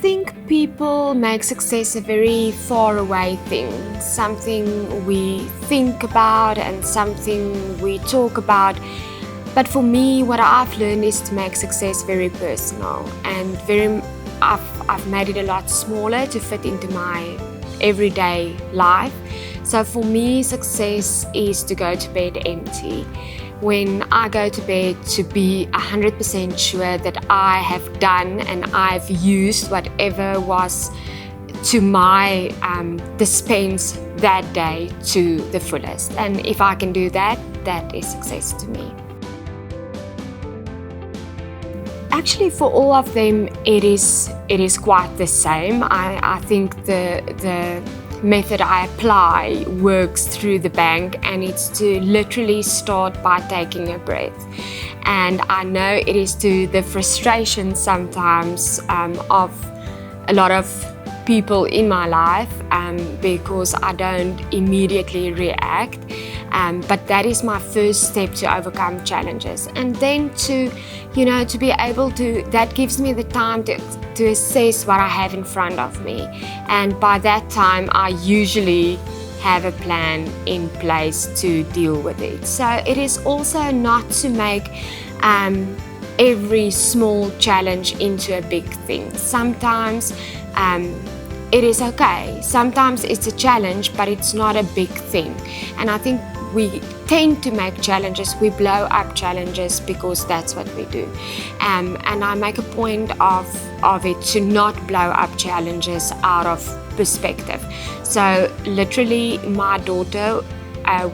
think people make success a very far away thing, something we think about and something we talk about. But for me, what I've learned is to make success very personal and I've made it a lot smaller to fit into my everyday life. So for me, success is to go to bed empty. When I go to bed, to be 100% sure that I have done and I've used whatever was to my dispense that day to the fullest. And if I can do that, that is success to me. Actually, for all of them, it is quite the same. I think the method I apply works through the bank, and it's to literally start by taking a breath. And I know it is to the frustration sometimes of a lot of people in my life because I don't immediately react. But that is my first step to overcome challenges. And then to be able to, that gives me the time to assess what I have in front of me. And by that time, I usually have a plan in place to deal with it. So it is also not to make every small challenge into a big thing. Sometimes it is okay. Sometimes it's a challenge, but it's not a big thing. And I think we tend to make challenges, we blow up challenges because that's what we do. And I make a point of it to not blow up challenges out of perspective. So literally my daughter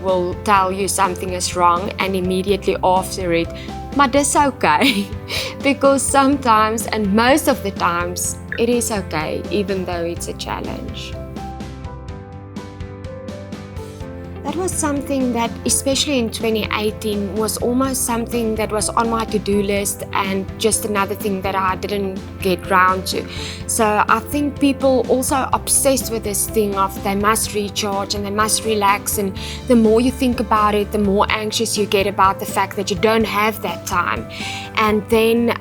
will tell you something is wrong and immediately after it, but that's okay. Because sometimes, and most of the times, it is okay, even though it's a challenge. That was something that, especially in 2018, was almost something that was on my to-do list and just another thing that I didn't get round to. So I think people also obsessed with this thing of they must recharge and they must relax, and the more you think about it, the more anxious you get about the fact that you don't have that time. And then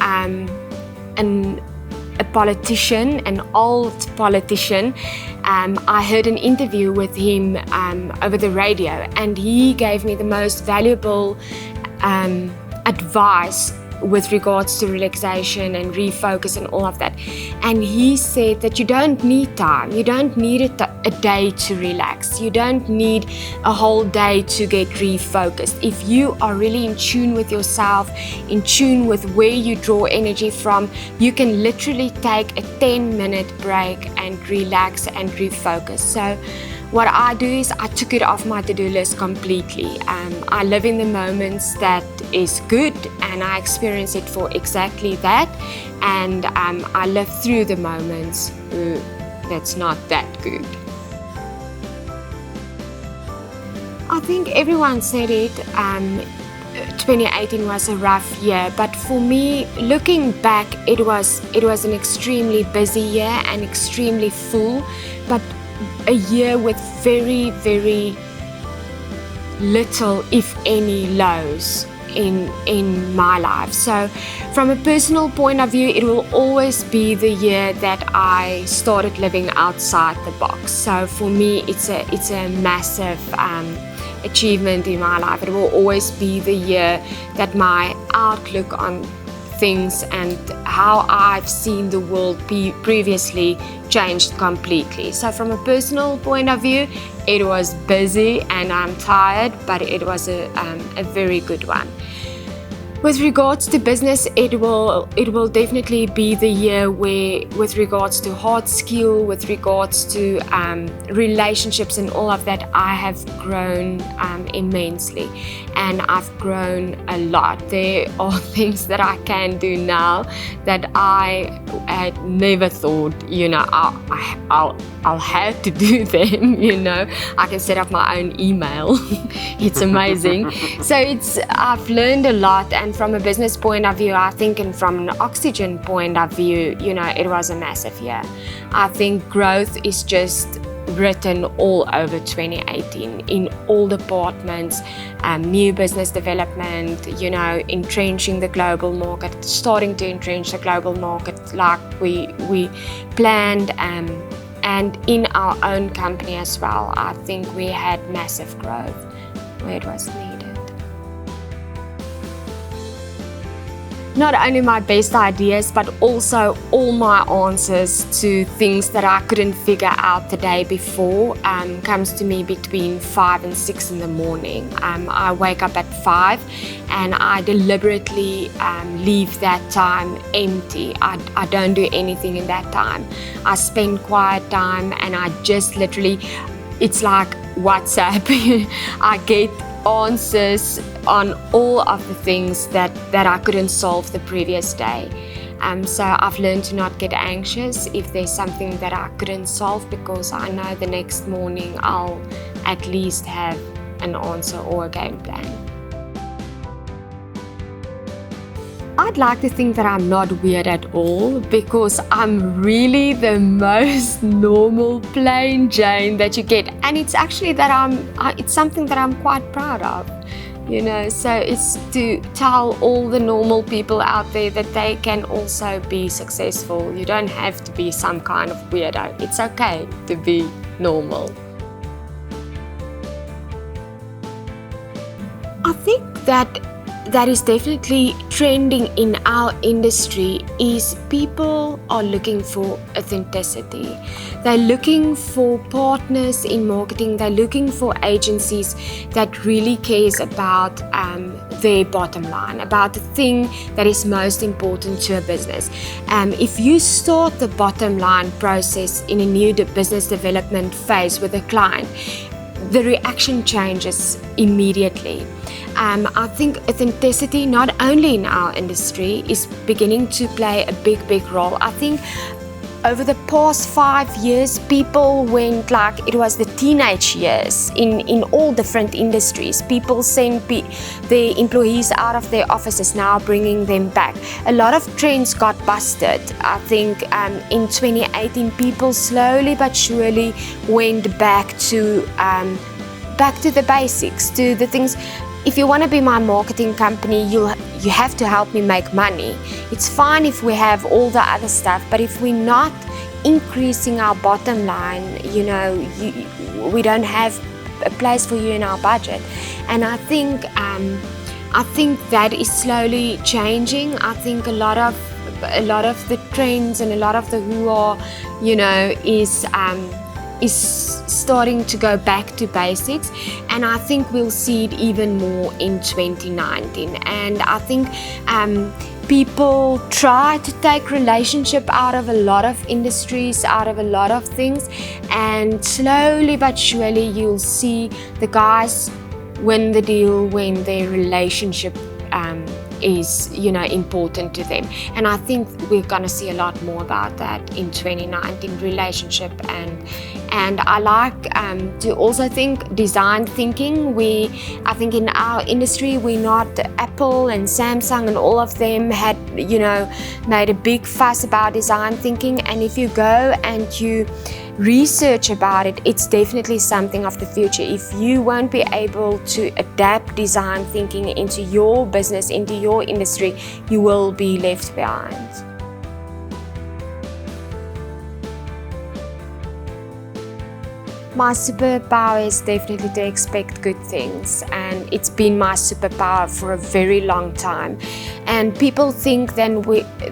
a politician, an old politician, I heard an interview with him over the radio, and he gave me the most valuable advice with regards to relaxation and refocus and all of that. And he said that you don't need time, you don't need a day to relax, you don't need a whole day to get refocused. If you are really in tune with yourself, in tune with where you draw energy from, you can literally take a 10-minute break and relax and refocus. So what I do is I took it off my to-do list completely. I live in the moments that is good, and I experience it for exactly that. And I live through the moments that's not that good. I think everyone said it. 2018 was a rough year, but for me, looking back, it was an extremely busy year and extremely full, but a year with very, very little, if any, lows in my life. So from a personal point of view, it will always be the year that I started living outside the box. So for me, it's a massive achievement in my life. It will always be the year that my outlook on things and how I've seen the world previously changed completely. So from a personal point of view, it was busy and I'm tired, but it was a very good one. With regards to business, it will definitely be the year where, with regards to hard skill, with regards to relationships and all of that, I have grown immensely, and I've grown a lot. There are things that I can do now that I had never thought, I'll have to do them, I can set up my own email. It's amazing. So I've learned a lot, and from a business point of view, I think, and from an oxygen point of view, it was a massive year. I think growth is just written all over 2018 in all departments, new business development, entrenching the global market, starting to entrench the global market like we planned, and in our own company as well. I think we had massive growth where it was needed. Not only my best ideas, but also all my answers to things that I couldn't figure out the day before comes to me between 5 and 6 in the morning. I wake up at 5 and I deliberately leave that time empty. I don't do anything in that time. I spend quiet time and I just literally, it's like WhatsApp. I get answers on all of the things that I couldn't solve the previous day. So I've learned to not get anxious if there's something that I couldn't solve, because I know the next morning I'll at least have an answer or a game plan. I'd like to think that I'm not weird at all, because I'm really the most normal plain Jane that you get, and it's actually that it's something that I'm quite proud of, so it's to tell all the normal people out there that they can also be successful. You don't have to be some kind of weirdo. It's okay to be normal. I think that is definitely trending in our industry is people are looking for authenticity. They're looking for partners in marketing. They're looking for agencies that really cares about their bottom line, about the thing that is most important to a business. If you start the bottom line process in a new business development phase with a client, the reaction changes immediately. I think authenticity, not only in our industry, is beginning to play a big role. I think over the past 5 years, people went like it was the teenage years in all different industries. People sent their employees out of their offices, now bringing them back. A lot of trends got busted. I think in 2018, people slowly but surely went back to the basics, to the things. If you want to be my marketing company, you have to help me make money. It's fine if we have all the other stuff, but if we're not increasing our bottom line, we don't have a place for you in our budget. And I think that is slowly changing. I think a lot of the trends and a lot of the hoo-ha, is starting to go back to basics, and I think we'll see it even more in 2019. And I think people try to take relationship out of a lot of industries, out of a lot of things, and slowly but surely you'll see the guys win the deal when their relationship is important to them. And I think we're going to see a lot more about that in 2019, relationship. And I like to also think design thinking. I think in our industry, we're not Apple and Samsung and all of them had made a big fuss about design thinking. And if you go and you research about it, it's definitely something of the future. If you won't be able to adapt design thinking into your business, into your industry, you will be left behind. My superpower is definitely to expect good things, and it's been my superpower for a very long time. And people think then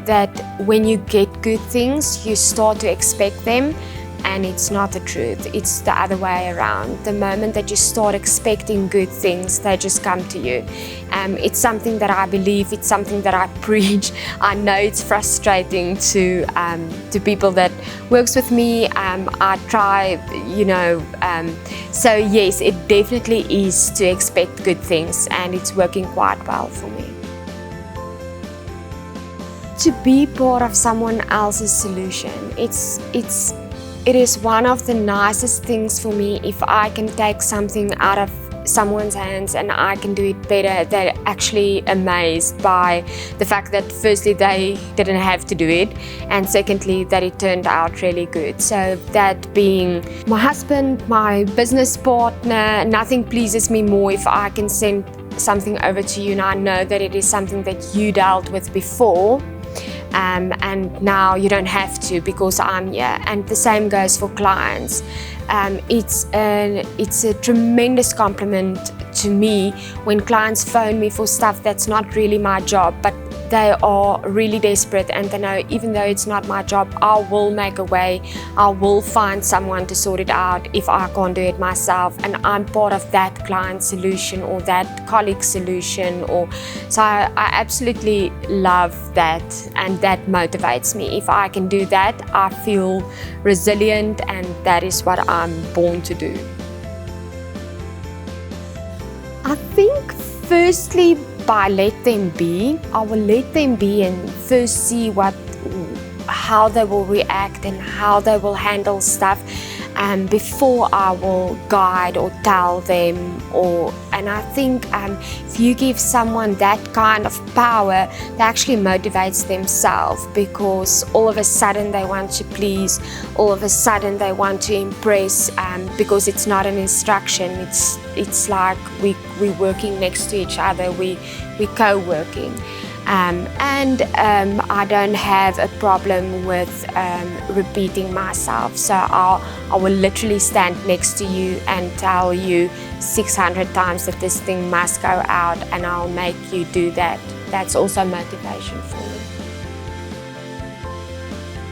that when you get good things, you start to expect them. And it's not the truth. It's the other way around. The moment that you start expecting good things, they just come to you. It's something that I believe. It's something that I preach. I know it's frustrating to people that works with me. I try, So yes, it definitely is to expect good things, and it's working quite well for me. To be part of someone else's solution, it is one of the nicest things for me if I can take something out of someone's hands and I can do it better, they're actually amazed by the fact that firstly they didn't have to do it, and secondly that it turned out really good. So that being my husband, my business partner, nothing pleases me more if I can send something over to you and I know that it is something that you dealt with before. And now you don't have to because I'm here, and the same goes for clients. It's a tremendous compliment to me when clients phone me for stuff that's not really my job, but they are really desperate and they know even though it's not my job, I will make a way, I will find someone to sort it out if I can't do it myself, and I'm part of that client solution or that colleague solution. So I absolutely love that, and that motivates me. If I can do that, I feel resilient, and that is what I'm born to do. I think firstly, by let them be, I will let them be and first see how they will react and how they will handle stuff, before I will guide or tell them. And I think if you give someone that kind of power, that actually motivates themselves, because all of a sudden they want to please, all of a sudden they want to impress, because it's not an instruction. It's like we're working next to each other, we're co-working. I don't have a problem with repeating myself. So I will literally stand next to you and tell you 600 times that this thing must go out, and I'll make you do that. That's also motivation for me.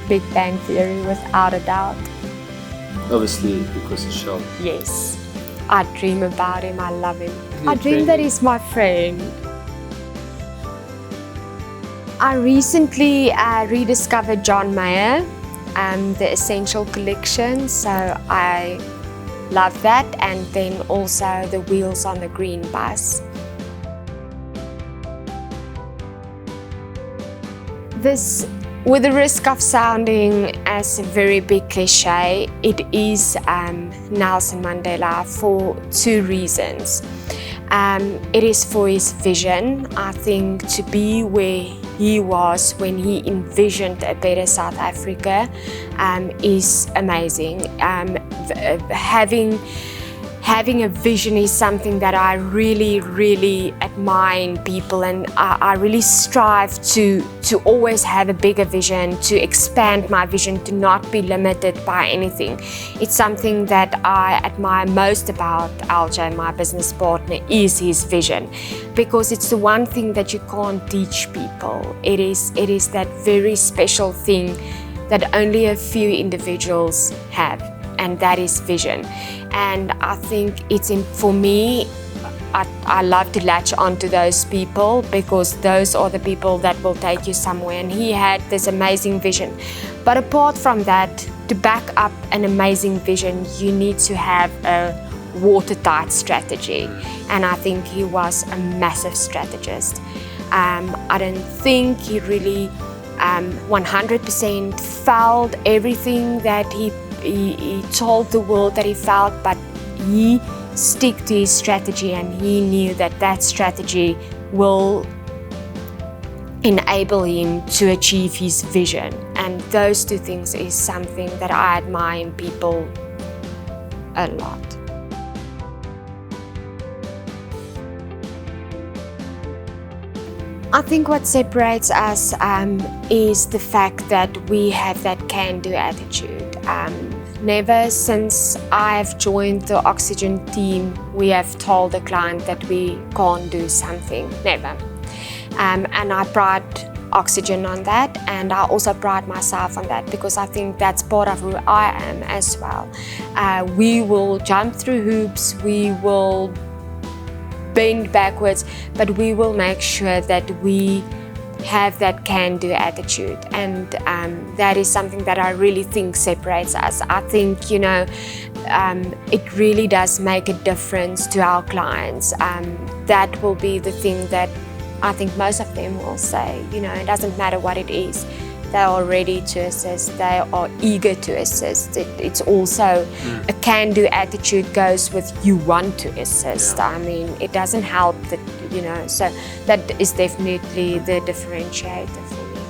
Big Bang Theory, without a doubt. Obviously, because of Sean. Yes. I dream about him, I love him. I dream that he's my friend. I recently rediscovered John Mayer, the Essential Collection, so I love that, and then also the Wheels on the Green Bus. This, with the risk of sounding as a very big cliche, it is Nelson Mandela for two reasons. It is for his vision. I think to be where he was when he envisioned a better South Africa is amazing. Having a vision is something that I really, really admire in people, and I really strive to always have a bigger vision, to expand my vision, to not be limited by anything. It's something that I admire most about LJ, my business partner, is his vision, because it's the one thing that you can't teach people. It is that very special thing that only a few individuals have, and that is vision. And I think for me, I love to latch onto those people, because those are the people that will take you somewhere. And he had this amazing vision. But apart from that, to back up an amazing vision, you need to have a watertight strategy. And I think he was a massive strategist. I don't think he really 100% felt everything that he told the world that he felt, but he stuck to his strategy, and he knew that strategy will enable him to achieve his vision. And those two things is something that I admire in people a lot. I think what separates us is the fact that we have that can-do attitude. Never since I've joined the Oxygen team, we have told the client that we can't do something, never. And I pride Oxygen on that, and I also pride myself on that, because I think that's part of who I am as well. We will jump through hoops, we will bend backwards, but we will make sure that we have that can-do attitude, and that is something that I really think separates us. I think, it really does make a difference to our clients. That will be the thing that I think most of them will say, it doesn't matter what it is, they are ready to assist, they are eager to assist. It's also a can-do attitude goes with you want to assist. I mean, it doesn't help that, you know, so that is definitely the differentiator for me.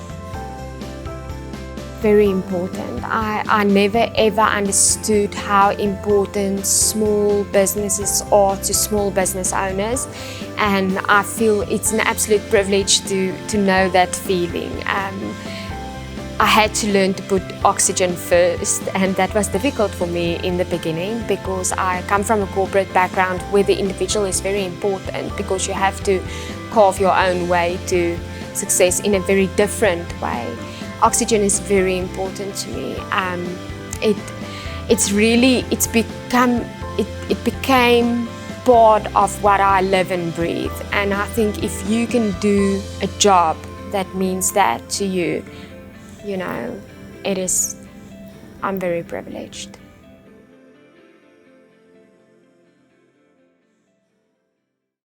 Very important. I never ever understood how important small businesses are to small business owners, and I feel it's an absolute privilege to know that feeling. I had to learn to put oxygen first, and that was difficult for me in the beginning because I come from a corporate background where the individual is very important because you have to carve your own way to success in a very different way. Oxygen is very important to me. It became part of what I live and breathe. And I think if you can do a job that means that to you, you know, I'm very privileged.